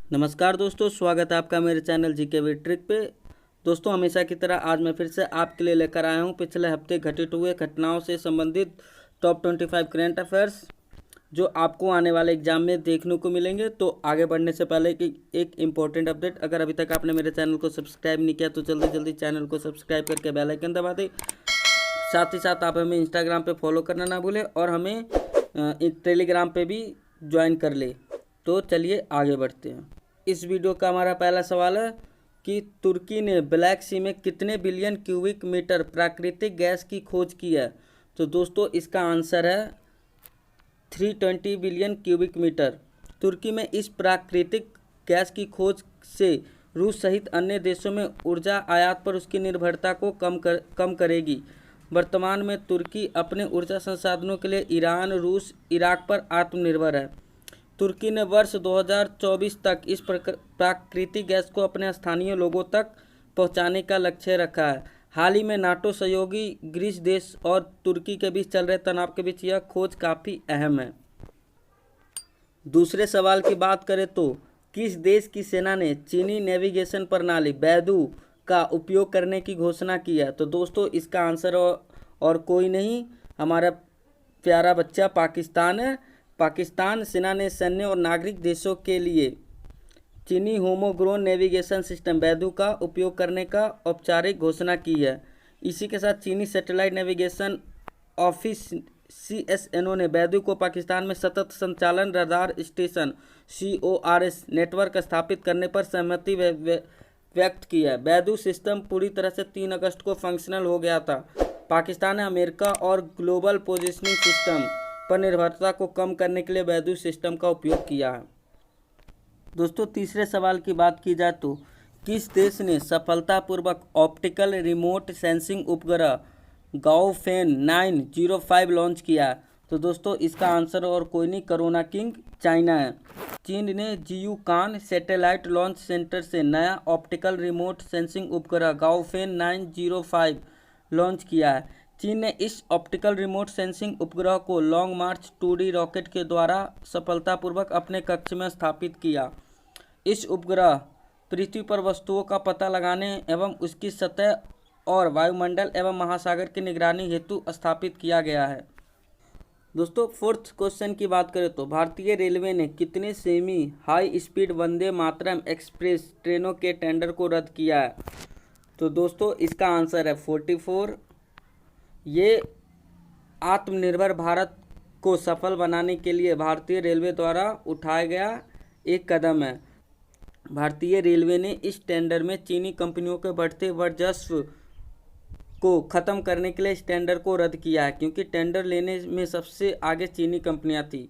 नमस्कार दोस्तों, स्वागत है आपका मेरे चैनल जीके वी ट्रिक पे। दोस्तों, हमेशा की तरह आज मैं फिर से आपके लिए लेकर आया हूँ पिछले हफ्ते घटित हुए घटनाओं से संबंधित टॉप 25 करंट अफेयर्स जो आपको आने वाले एग्जाम में देखने को मिलेंगे। तो आगे बढ़ने से पहले कि एक इम्पोर्टेंट अपडेट, अगर अभी तक आपने मेरे चैनल को सब्सक्राइब नहीं किया तो जल्दी जल्दी चैनल को सब्सक्राइब करके बेल आइकन दबा दें। साथ ही साथ आप हमें इंस्टाग्राम पे फॉलो करना ना भूलें और हमें टेलीग्राम पे भी ज्वाइन कर ले। तो चलिए आगे बढ़ते हैं। इस वीडियो का हमारा पहला सवाल है कि तुर्की ने ब्लैक सी में कितने बिलियन क्यूबिक मीटर प्राकृतिक गैस की खोज की है। तो दोस्तों, इसका आंसर है 320 बिलियन क्यूबिक मीटर। तुर्की में इस प्राकृतिक गैस की खोज से रूस सहित अन्य देशों में ऊर्जा आयात पर उसकी निर्भरता को कम करेगी। वर्तमान में तुर्की अपने ऊर्जा संसाधनों के लिए ईरान, रूस, इराक पर आत्मनिर्भर है। तुर्की ने वर्ष 2024 तक इस प्राकृतिक गैस को अपने स्थानीय लोगों तक पहुंचाने का लक्ष्य रखा है। हाल ही में नाटो सहयोगी ग्रीस देश और तुर्की के बीच चल रहे तनाव के बीच यह खोज काफ़ी अहम है। दूसरे सवाल की बात करें तो किस देश की सेना ने चीनी नेविगेशन प्रणाली बैदू का उपयोग करने की घोषणा की है। तो दोस्तों, इसका आंसर और कोई नहीं, हमारा प्यारा बच्चा पाकिस्तान है। पाकिस्तान सेना ने सैन्य और नागरिक देशों के लिए चीनी होमोग्रोन नेविगेशन सिस्टम बैदू का उपयोग करने का औपचारिक घोषणा की है। इसी के साथ चीनी सैटेलाइट नेविगेशन ऑफिस CSNO ने बैदू को पाकिस्तान में सतत संचालन रडार स्टेशन CORS नेटवर्क स्थापित करने पर सहमति व्यक्त की है। बैदू सिस्टम पूरी तरह से 3 अगस्त को फंक्शनल हो गया था। पाकिस्तान ने अमेरिका और ग्लोबल पोजिशनिंग सिस्टम पर निर्भरता को कम करने के लिए बैदू सिस्टम का उपयोग किया है। दोस्तों, तीसरे सवाल की बात की जाए तो किस देश ने सफलतापूर्वक ऑप्टिकल रिमोट सेंसिंग उपग्रह गाओफेन 905 लॉन्च किया। तो दोस्तों, इसका आंसर और कोई नहीं, कोरोना किंग चाइना है। चीन ने जियूकान सैटेलाइट लॉन्च सेंटर से नया ऑप्टिकल रिमोट सेंसिंग उपग्रह गाओफेन 905 लॉन्च किया है। चीन ने इस ऑप्टिकल रिमोट सेंसिंग उपग्रह को लॉन्ग मार्च 2D रॉकेट के द्वारा सफलतापूर्वक अपने कक्ष में स्थापित किया। इस उपग्रह पृथ्वी पर वस्तुओं का पता लगाने एवं उसकी सतह और वायुमंडल एवं महासागर की निगरानी हेतु स्थापित किया गया है। दोस्तों, फोर्थ क्वेश्चन की बात करें तो भारतीय रेलवे ने कितने semi high speed Vande Mataram express ट्रेनों के टेंडर को रद्द किया है। तो दोस्तों, इसका आंसर है 44। ये आत्मनिर्भर भारत को सफल बनाने के लिए भारतीय रेलवे द्वारा उठाया गया एक कदम है। भारतीय रेलवे ने इस टेंडर में चीनी कंपनियों के बढ़ते वर्चस्व को ख़त्म करने के लिए इस टेंडर को रद्द किया है, क्योंकि टेंडर लेने में सबसे आगे चीनी कंपनियां थी।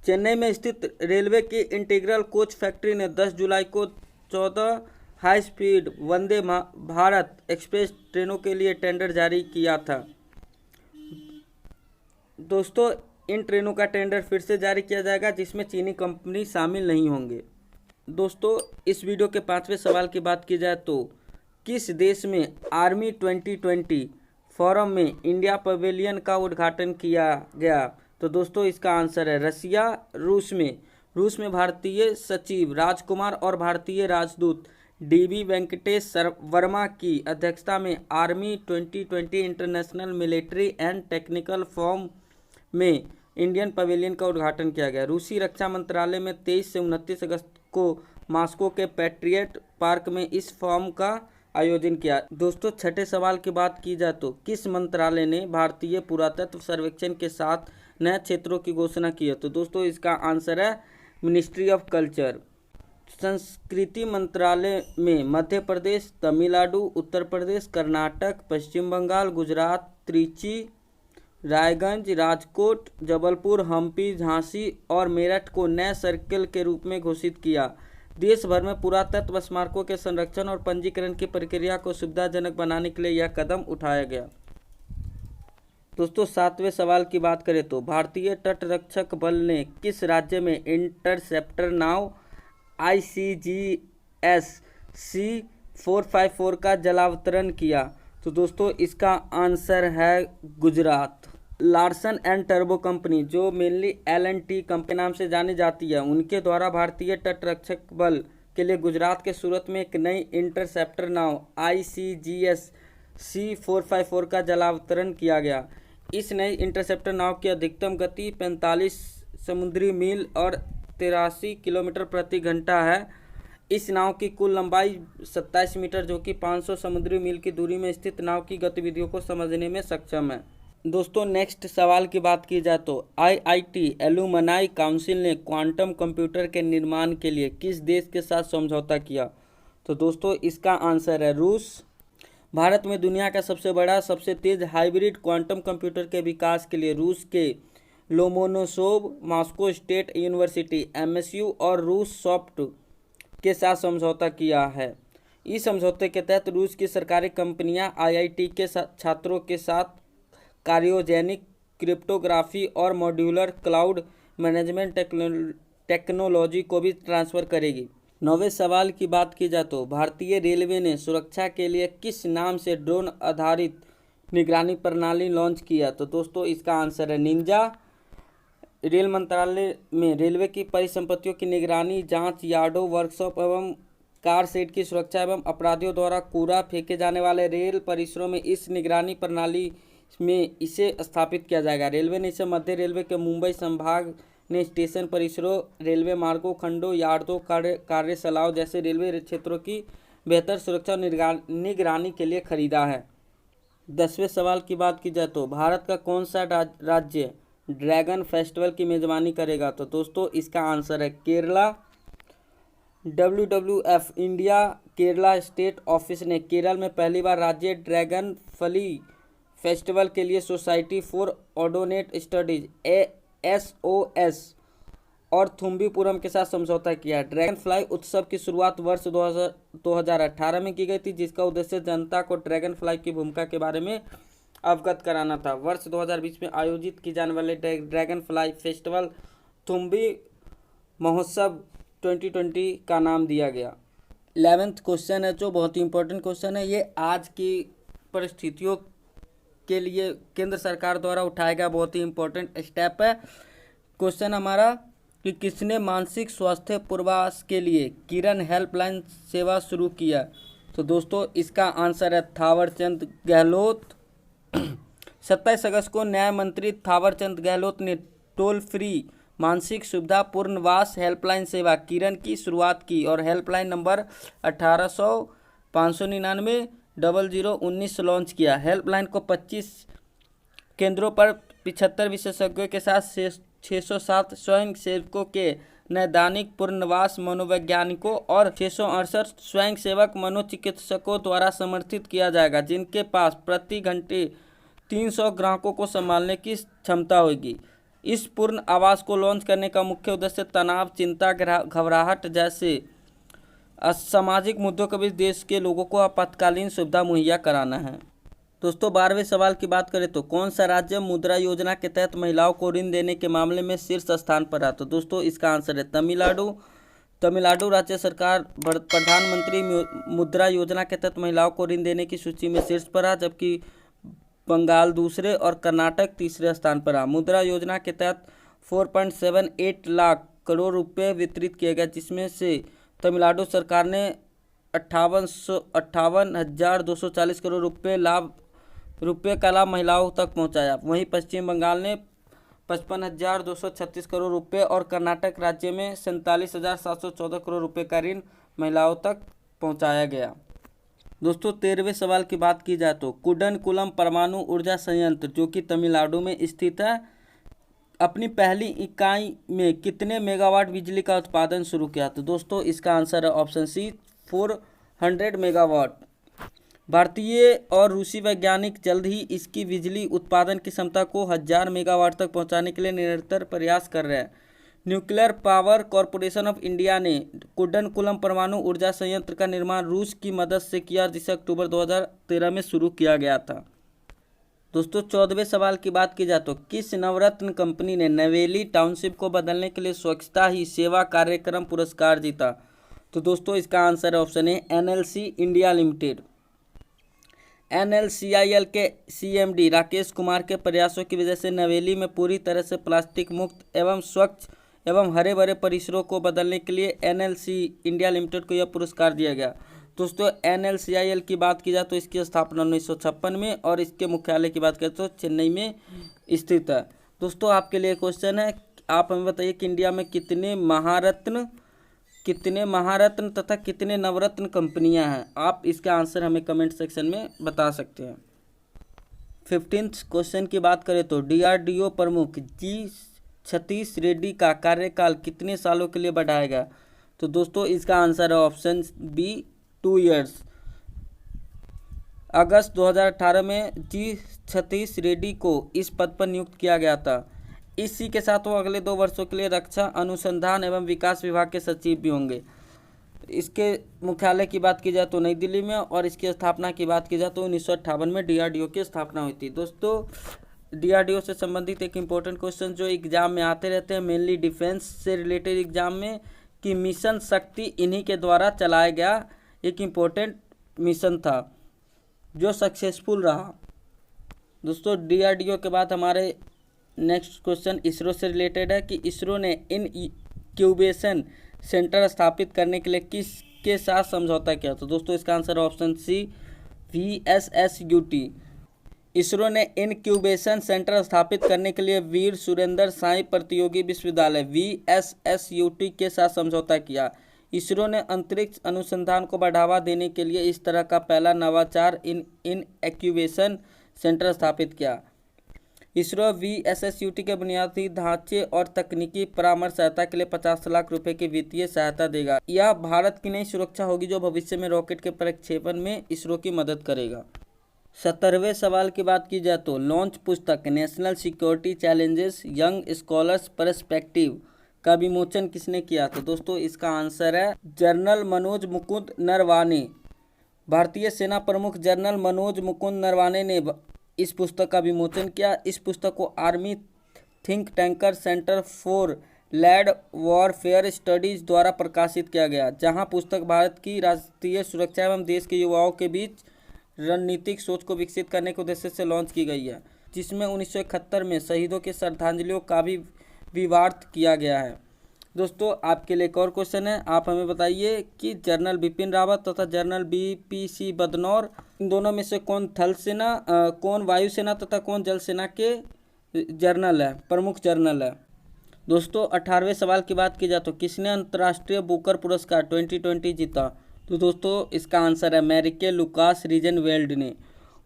चेन्नई में स्थित रेलवे की इंटीग्रल कोच फैक्ट्री ने 10 जुलाई को 14 high speed Vande Bharat express ट्रेनों के लिए टेंडर जारी किया था। दोस्तों, इन ट्रेनों का टेंडर फिर से जारी किया जाएगा जिसमें चीनी कंपनी शामिल नहीं होंगे। दोस्तों, इस वीडियो के 5वें सवाल की बात की जाए तो किस देश में आर्मी 2020 फोरम में इंडिया पवेलियन का उद्घाटन किया गया। तो दोस्तों, इसका आंसर है रसिया। रूस में भारतीय सचिव राजकुमार और भारतीय राजदूत DB वेंकटेश वर्मा की अध्यक्षता में army 2020 international military and technical forum में इंडियन पवेलियन का उद्घाटन किया गया। रूसी रक्षा मंत्रालय में 23 से 29 अगस्त को मॉस्को के पैट्रियट पार्क में इस फोरम का आयोजन किया। दोस्तों, छठे सवाल की बात की जाए तो किस मंत्रालय ने भारतीय पुरातत्व सर्वेक्षण के साथ नए क्षेत्रों की घोषणा की है। तो दोस्तों, इसका आंसर है मिनिस्ट्री ऑफ कल्चर। संस्कृति मंत्रालय में मध्य प्रदेश, तमिलनाडु, उत्तर प्रदेश, कर्नाटक, पश्चिम बंगाल, गुजरात, त्रिची, रायगंज, राजकोट, जबलपुर, हम्पी, झांसी और मेरठ को नए सर्किल के रूप में घोषित किया। देश भर में पुरातत्व स्मारकों के संरक्षण और पंजीकरण की प्रक्रिया को सुविधाजनक बनाने के लिए यह कदम उठाया गया। दोस्तों, 7वें सवाल की बात करें तो भारतीय तटरक्षक बल ने किस राज्य में इंटरसेप्टर नाव ICGS C454 का जलावतरण किया। तो दोस्तों, इसका आंसर है Gujarat. Larsen and turbo company, जो मेनली L&T कंपनी नाम से जानी जाती है, उनके द्वारा भारतीय तटरक्षक बल के लिए गुजरात के सूरत में एक नई इंटरसेप्टर नाव ICGS C454 का जलावतरण किया गया। इस नई इंटरसेप्टर नाव की अधिकतम गति 45 समुद्री मील और 83 किलोमीटर प्रति घंटा है। इस नाव की कुल लंबाई 27 मीटर, जो कि 500 समुद्री मील की दूरी में स्थित नाव की गतिविधियों को समझने में सक्षम है। दोस्तों, नेक्स्ट सवाल की बात की जाए तो IIT एलुमनाई काउंसिल ने क्वांटम कंप्यूटर के निर्माण के लिए किस देश के साथ समझौता किया? तो दोस्तों, इसका आंसर है रूस। भारत में दुनिया का सबसे बड़ा, सबसे तेज हाइब्रिड क्वांटम कंप्यूटर के विकास के लिए रूस के Lomonosov, Moscow state university MSU और रूस सॉफ्ट के साथ समझौता किया है। इस समझौते के तहत रूस की सरकारी कंपनियां IIT के छात्रों के साथ क्रायोजेनिक क्रिप्टोग्राफी और मॉड्यूलर क्लाउड मैनेजमेंट टेक्नोलॉजी को भी ट्रांसफ़र करेगी। 9वें सवाल की बात की जाए तो भारतीय रेलवे ने सुरक्षा के लिए किस नाम से ड्रोन आधारित निगरानी प्रणाली लॉन्च किया? तो दोस्तों, इसका आंसर है निंजा। रेल मंत्रालय में रेलवे की परिसंपत्तियों की निगरानी, जांच, यार्डों, वर्कशॉप एवं कार शेड की सुरक्षा एवं अपराधियों द्वारा कूड़ा फेंके जाने वाले रेल परिसरों में इस निगरानी प्रणाली में इसे स्थापित किया जाएगा। रेलवे ने इसे मध्य रेलवे के मुंबई संभाग ने स्टेशन परिसरों, रेलवे मार्गों, खंडों, यार्डों, कार्यशालाओं जैसे रेलवे क्षेत्रों की बेहतर सुरक्षा और निगरानी के लिए खरीदा है। 10वें सवाल की बात की जाए तो भारत का कौन सा राज्य ड्रैगन फेस्टिवल की मेजबानी करेगा? तो दोस्तों, इसका आंसर है Kerala. WWF India Kerala state office ने केरल में पहली बार राज्य ड्रैगन फली फेस्टिवल के लिए सोसाइटी फॉर ओडोनेट स्टडीज SOS और थुम्बीपुरम के साथ समझौता किया। ड्रैगन फ्लाई उत्सव की शुरुआत वर्ष 2018 में की गई थी, जिसका उद्देश्य जनता को ड्रैगन फ्लाई की भूमिका के बारे में अवगत कराना था। वर्ष 2020 में आयोजित की जाने वाले ड्रैगन फ्लाई फेस्टिवल थुम्बी महोत्सव 2020 का नाम दिया गया। 11th क्वेश्चन है, जो बहुत ही इंपॉर्टेंट क्वेश्चन है। ये आज की परिस्थितियों के लिए केंद्र सरकार द्वारा उठाया गया बहुत ही इंपॉर्टेंट स्टेप है। क्वेश्चन हमारा कि किसने मानसिक स्वास्थ्य पूर्वास के लिए किरण हेल्पलाइन सेवा शुरू किया? तो दोस्तों, इसका आंसर है थावरचंद गहलोत। 27 अगस्त को न्याय मंत्री थावरचंद गहलोत ने टोल फ्री मानसिक सुविधा पुनर्वास हेल्पलाइन सेवा किरण की शुरुआत की और हेल्पलाइन नंबर 1800-599-0019 लॉन्च किया। हेल्पलाइन को 25 केंद्रों पर 75 विशेषज्ञों के साथ 607 स्वयं सेवकों के नैदानिक पुनर्वास मनोवैज्ञानिकों और 668 स्वयं सेवक मनोचिकित्सकों द्वारा समर्थित किया जाएगा, जिनके पास प्रति घंटे 300 ग्राहकों को संभालने की क्षमता होगी। इस पूर्ण आवास को लॉन्च करने का मुख्य उद्देश्य तनाव, चिंता, घबराहट जैसे सामाजिक मुद्दों के बीच देश के लोगों को आपातकालीन सुविधा मुहैया कराना है। दोस्तों, 12वें सवाल की बात करें तो कौन सा राज्य मुद्रा योजना के तहत महिलाओं को ऋण देने के मामले में शीर्ष स्थान पर है? तो दोस्तों, इसका आंसर है तमिलनाडु। तमिलनाडु राज्य सरकार प्रधानमंत्री मुद्रा योजना के तहत महिलाओं को ऋण देने की सूची में शीर्ष पर है, जबकि बंगाल दूसरे और कर्नाटक तीसरे स्थान पर है। मुद्रा योजना के तहत 4.78 लाख करोड़ रुपए वितरित किए गए, जिसमें से तमिलनाडु सरकार ने 58,240 करोड़ रुपए का लाभ महिलाओं तक पहुंचाया। वहीं पश्चिम बंगाल ने 55,236 करोड़ रुपए और कर्नाटक राज्य में 47,714 करोड़ रुपए का ऋण महिलाओं तक पहुंचाया गया। दोस्तों, 13वें सवाल की बात की जाए तो कुडनकुलम परमाणु ऊर्जा संयंत्र, जो कि तमिलनाडु में स्थित है, अपनी पहली इकाई में कितने मेगावाट बिजली का उत्पादन शुरू किया? तो दोस्तों, इसका आंसर है ऑप्शन सी 400 मेगावाट। भारतीय और रूसी वैज्ञानिक जल्द ही इसकी बिजली उत्पादन की क्षमता को 1000 मेगावाट तक पहुंचाने के लिए निरंतर प्रयास कर रहे हैं। Nuclear power corporation of India ने कुडनकुलम परमाणु ऊर्जा संयंत्र का निर्माण रूस की मदद से किया, जिसे अक्टूबर 2013 में शुरू किया गया था। दोस्तों, 14वें सवाल की बात की जाए तो किस नवरत्न कंपनी ने नवेली टाउनशिप को बदलने के लिए स्वच्छता ही सेवा कार्यक्रम पुरस्कार जीता? तो दोस्तों, इसका आंसर है option A NLC India limited. NLCIL के CMD राकेश कुमार के प्रयासों की वजह से नवेली में पूरी तरह से प्लास्टिक मुक्त एवं स्वच्छ एवं हरे भरे परिसरों को बदलने के लिए NLC इंडिया लिमिटेड को यह पुरस्कार दिया गया। दोस्तों NLCIL की बात की जाए तो इसकी स्थापना 1956 में और इसके मुख्यालय की बात करें तो चेन्नई में स्थित है। दोस्तों आपके लिए क्वेश्चन है, आप हमें बताइए कि इंडिया में कितने महारत्न तथा कितने नवरत्न कंपनियां हैं। आप इसका आंसर हमें कमेंट सेक्शन में बता सकते हैं। 15th क्वेश्चन की बात करें तो DRDO प्रमुख जी सतीश रेड्डी का कार्यकाल कितने सालों के लिए बढ़ाया गया। तो दोस्तों इसका आंसर है ऑप्शन बी 2 ईयर्स। अगस्त 2018 में जी सतीश रेड्डी को इस पद पर नियुक्त किया गया था। इसी के साथ वो अगले 2 वर्षों के लिए रक्षा अनुसंधान एवं विकास विभाग के सचिव भी होंगे। इसके मुख्यालय की बात की जाए तो नई दिल्ली में और इसकी स्थापना की बात की जाए तो 1958 में DRDO की स्थापना हुई थी। दोस्तों DRDO से संबंधित एक इम्पोर्टेंट क्वेश्चन जो एग्जाम में आते रहते हैं, मेनली डिफेंस से रिलेटेड एग्जाम में, कि मिशन शक्ति इन्हीं के द्वारा चलाया गया एक इम्पोर्टेंट मिशन था जो सक्सेसफुल रहा। दोस्तों DRDO के बाद हमारे नेक्स्ट क्वेश्चन इसरो से रिलेटेड है कि इसरो ने इनक्यूबेशन सेंटर स्थापित करने के लिए किसके साथ समझौता किया। तो दोस्तों इसका answer option C VSSUT। ISRO ने इनक्यूबेशन सेंटर स्थापित करने के लिए वीर सुरेंद्र साई प्रतियोगी विश्वविद्यालय VSSUT के साथ समझौता किया। इसरो ने अंतरिक्ष अनुसंधान को बढ़ावा देने के लिए इस तरह का पहला नवाचार इनक्यूबेशन सेंटर स्थापित किया। इसरो VSSUT के बुनियादी ढांचे और तकनीकी परामर्श सहायता के लिए 50 लाख रुपए की वित्तीय सहायता देगा। यह भारत की नई सुरक्षा होगी जो भविष्य में रॉकेट के प्रक्षेपण में इसरो की मदद करेगा। 17वें सवाल की बात की जाए तो लॉन्च पुस्तक national security challenges young scholars perspective का विमोचन किसने किया। तो दोस्तों इसका आंसर है जनरल मनोज मुकुंद नरवाने। भारतीय सेना प्रमुख जनरल मनोज मुकुंद नरवाने ने इस पुस्तक का विमोचन किया। इस पुस्तक को army think tanker centre for land warfare studies द्वारा प्रकाशित किया गया, जहां पुस्तक भारत की राष्ट्रीय सुरक्षा एवं देश के युवाओं के बीच रणनीतिक सोच को विकसित करने के उद्देश्य से लॉन्च की गई है, जिसमें 1971 में शहीदों के श्रद्धांजलियों का भी विवार्थ किया गया है। दोस्तों आपके लिए एक और क्वेश्चन है, आप हमें बताइए कि जनरल बिपिन रावत तथा जनरल BPC बदनौर इन दोनों में से कौन थल सेना कौन वायुसेना तथा कौन जल सेना के जनरल है, प्रमुख जनरल है। दोस्तों 18वें सवाल की बात की जाए तो किसने अंतर्राष्ट्रीय बुकर पुरस्कार 2020 जीता। तो दोस्तों इसका आंसर है मैरिके लुकास रीजनवेल्ड ने।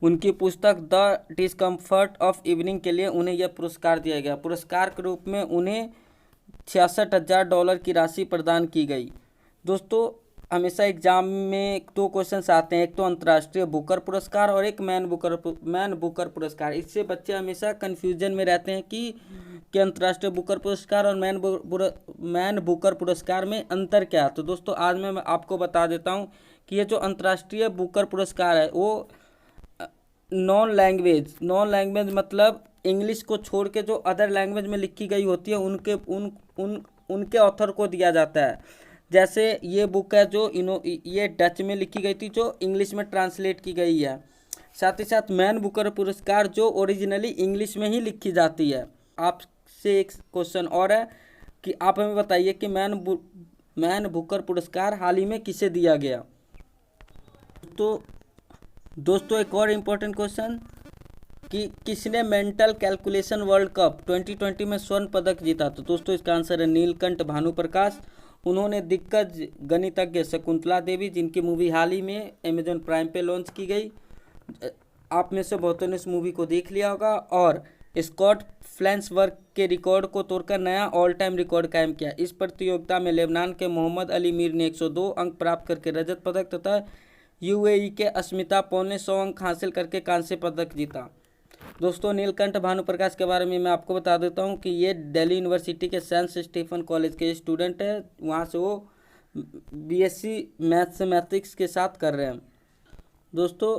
उनकी पुस्तक द डिस्कम्फर्ट ऑफ इवनिंग के लिए उन्हें यह पुरस्कार दिया गया। पुरस्कार के रूप में उन्हें $66,000 की राशि प्रदान की गई। दोस्तों हमेशा एग्जाम में 2 क्वेश्चंस आते हैं, एक तो अंतर्राष्ट्रीय बुकर पुरस्कार और एक मैन बुकर पुरस्कार। इससे बच्चे हमेशा कन्फ्यूजन में रहते हैं कि अंतर्राष्ट्रीय बुकर पुरस्कार और मैन बुकर पुरस्कार में अंतर क्या है। तो दोस्तों आज मैं आपको बता देता हूं कि ये जो अंतर्राष्ट्रीय बुकर पुरस्कार है वो नॉन लैंग्वेज मतलब इंग्लिश को छोड़ के जो अदर लैंग्वेज में लिखी गई होती है उनके ऑथर को दिया जाता है। जैसे ये बुक है जो ये डच में लिखी गई थी जो इंग्लिश में ट्रांसलेट की गई है। साथ ही साथ मैन बुकर पुरस्कार जो ओरिजिनली इंग्लिश में ही लिखी जाती है। आपसे एक क्वेश्चन और है कि आप हमें बताइए कि मैन बुकर पुरस्कार हाल ही में किसे दिया गया। तो दोस्तों एक और इम्पोर्टेंट क्वेश्चन कि किसने मेंटल कैलकुलेशन वर्ल्ड कप 2020 में स्वर्ण पदक जीता। तो दोस्तों इसका आंसर है नीलकंठ भानुप्रकाश। उन्होंने दिग्गज गणितज्ञ शकुंतला देवी, जिनकी मूवी हाल ही में अमेजॉन प्राइम पे लॉन्च की गई, आप में से बहुतों ने इस मूवी को देख लिया होगा, और स्कॉट फ्लैंसवर्थ के रिकॉर्ड को तोड़कर नया ऑल टाइम रिकॉर्ड कायम किया। इस प्रतियोगिता में लेबनान के मोहम्मद अली मीर ने 102 अंक प्राप्त करके रजत पदक तथा UAE के अस्मिता पॉल ने 100 अंक हासिल करके कांस्य पदक जीता। दोस्तों नीलकंठ भानुप्रकाश के बारे में मैं आपको बता देता हूं कि ये दिल्ली यूनिवर्सिटी के सेंट स्टीफन कॉलेज के स्टूडेंट है। वहां से वो BSc मैथमेटिक्स के साथ कर रहे हैं। दोस्तों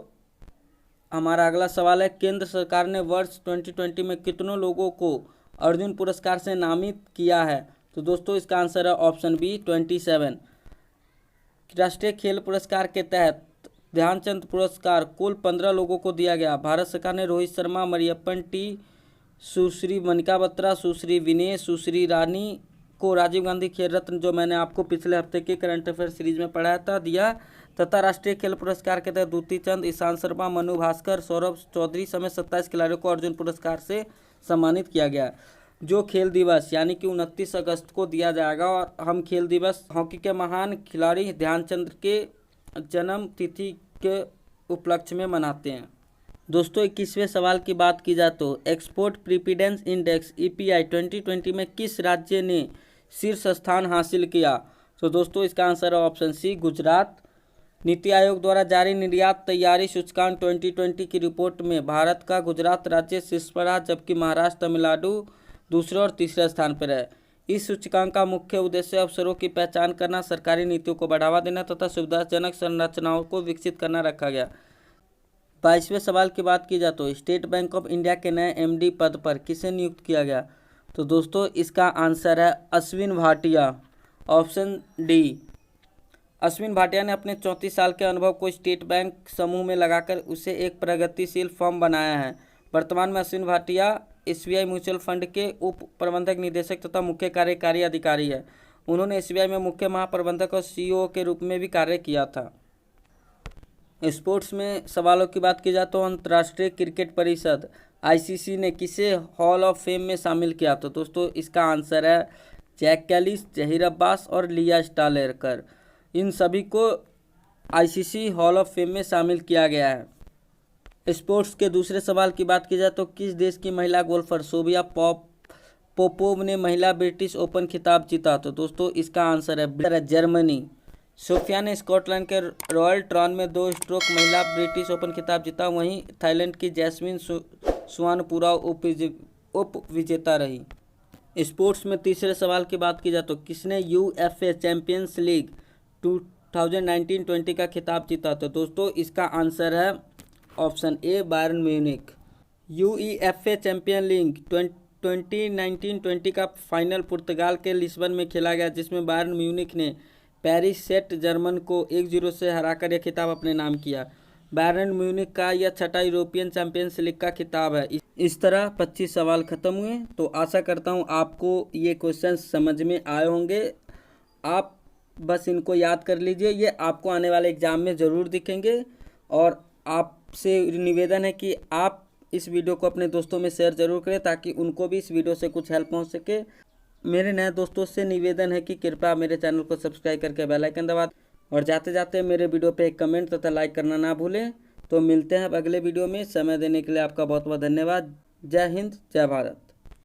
हमारा अगला सवाल है, केंद्र सरकार ने वर्ष 2020 में कितनों लोगों को अर्जुन पुरस्कार से नामित किया है। तो दोस्तों इसका आंसर है ऑप्शन बी 27। राष्ट्रीय खेल पुरस्कार के तहत ध्यानचंद पुरस्कार कुल 15 लोगों को दिया गया। भारत सरकार ने रोहित शर्मा, मरियप्पन टी, सुश्री मनिका बत्रा, सुश्री विनेश, सुश्री रानी को राजीव गांधी खेल रत्न, जो मैंने आपको पिछले हफ्ते के करंट अफेयर सीरीज में पढ़ाया था, दिया। तथा राष्ट्रीय खेल पुरस्कार के तहत दूती चंद, ईशांत शर्मा, मनु भास्कर, सौरभ चौधरी समेत 27 खिलाड़ियों को अर्जुन पुरस्कार से सम्मानित किया गया। जो खेल दिवस यानी कि 29 अगस्त को दिया जाएगा। और हम खेल दिवस हॉकी के महान खिलाड़ी ध्यानचंद के जन्म तिथि के उपलक्ष्य में मनाते हैं। दोस्तों 21वें सवाल की बात की जाए तो एक्सपोर्ट प्रीफिडेंस इंडेक्स EPI 2020 में किस राज्य ने शीर्ष स्थान हासिल किया? तो दोस्तों इसका आंसर है ऑप्शन सी, गुजरात। नीति आयोग द्वारा जारी निर्यात तैयारी सूचकांक 2020 की रिपोर्ट में भारत का गुजरात राज्य शीर्ष पर रहा, जबकि महाराष्ट्र, तमिलनाडु दूसरे और तीसरे स्थान पर है। इस सूचकांक का मुख्य उद्देश्य अवसरों की पहचान करना, सरकारी नीतियों को बढ़ावा देना तथा सुविधाजनक संरचनाओं को विकसित करना रखा गया। 22वें सवाल की बात की जाए तो स्टेट बैंक ऑफ इंडिया के नए MD पद पर किसे नियुक्त किया गया? तो दोस्तों इसका आंसर है अश्विन भाटिया, ऑप्शन डी। अश्विन भाटिया ने अपने 34 साल के अनुभव को स्टेट बैंक समूह में लगाकर उसे एक प्रगतिशील फर्म बनाया है। वर्तमान में Ashwin Bhatia SBI mutual fund के उप प्रबंधक निदेशक तथा मुख्य कार्यकारी अधिकारी है। उन्होंने SBI में मुख्य महाप्रबंधक और CEO के रूप में भी कार्य किया था। स्पोर्ट्स में सवालों की बात की जाए तो अंतर्राष्ट्रीय क्रिकेट परिषद ICC ने किसे हॉल ऑफ फेम में शामिल किया? तो दोस्तों इसका आंसर है जैक कैलिस, जहीर अब्बास और लिया स्टालेकर। इन सभी को ICC हॉल ऑफ फेम में शामिल किया गया है। स्पोर्ट्स के दूसरे सवाल की बात की जाए तो किस देश की महिला गोल्फर सोबिया पोपोव ने महिला ब्रिटिश ओपन खिताब जीता? तो दोस्तों इसका आंसर है जर्मनी। सोफिया ने स्कॉटलैंड के रॉयल ट्रॉन में 2 स्ट्रोक महिला ब्रिटिश ओपन खिताब जीता। वहीं थाईलैंड की जैस्मिन सुवानपुरा उप विजेता रही। स्पोर्ट्स में तीसरे सवाल की बात की जाए तो किसने UEFA चैंपियंस लीग 2019-20 का खिताब जीता? तो दोस्तों इसका आंसर है option A, Bayern Munich. UEFA champion league 2019-20 का फाइनल पुर्तगाल के लिस्बन में खेला गया, जिसमें बायर्न म्यूनिख ने पेरिस सेंट जर्मन को 1-0 से हराकर यह खिताब अपने नाम किया। बायर्न म्यूनिख का यह छठा यूरोपियन चैंपियंस लीग का खिताब है। इस तरह 25 सवाल खत्म हुए। तो आशा करता हूँ आपको ये क्वेश्चन समझ में आए होंगे। आप बस इनको याद कर लीजिए, ये आपको आने वाले एग्जाम में ज़रूर दिखेंगे। और आपसे निवेदन है कि आप इस वीडियो को अपने दोस्तों में शेयर ज़रूर करें ताकि उनको भी इस वीडियो से कुछ हेल्प पहुंच सके। मेरे नए दोस्तों से निवेदन है कि कृपया मेरे चैनल को सब्सक्राइब करके बेल आइकन दबा दें और जाते जाते मेरे वीडियो पे एक कमेंट तथा लाइक करना ना भूलें। तो मिलते हैं अब अगले वीडियो में। समय देने के लिए आपका बहुत बहुत धन्यवाद। जय हिंद, जय भारत।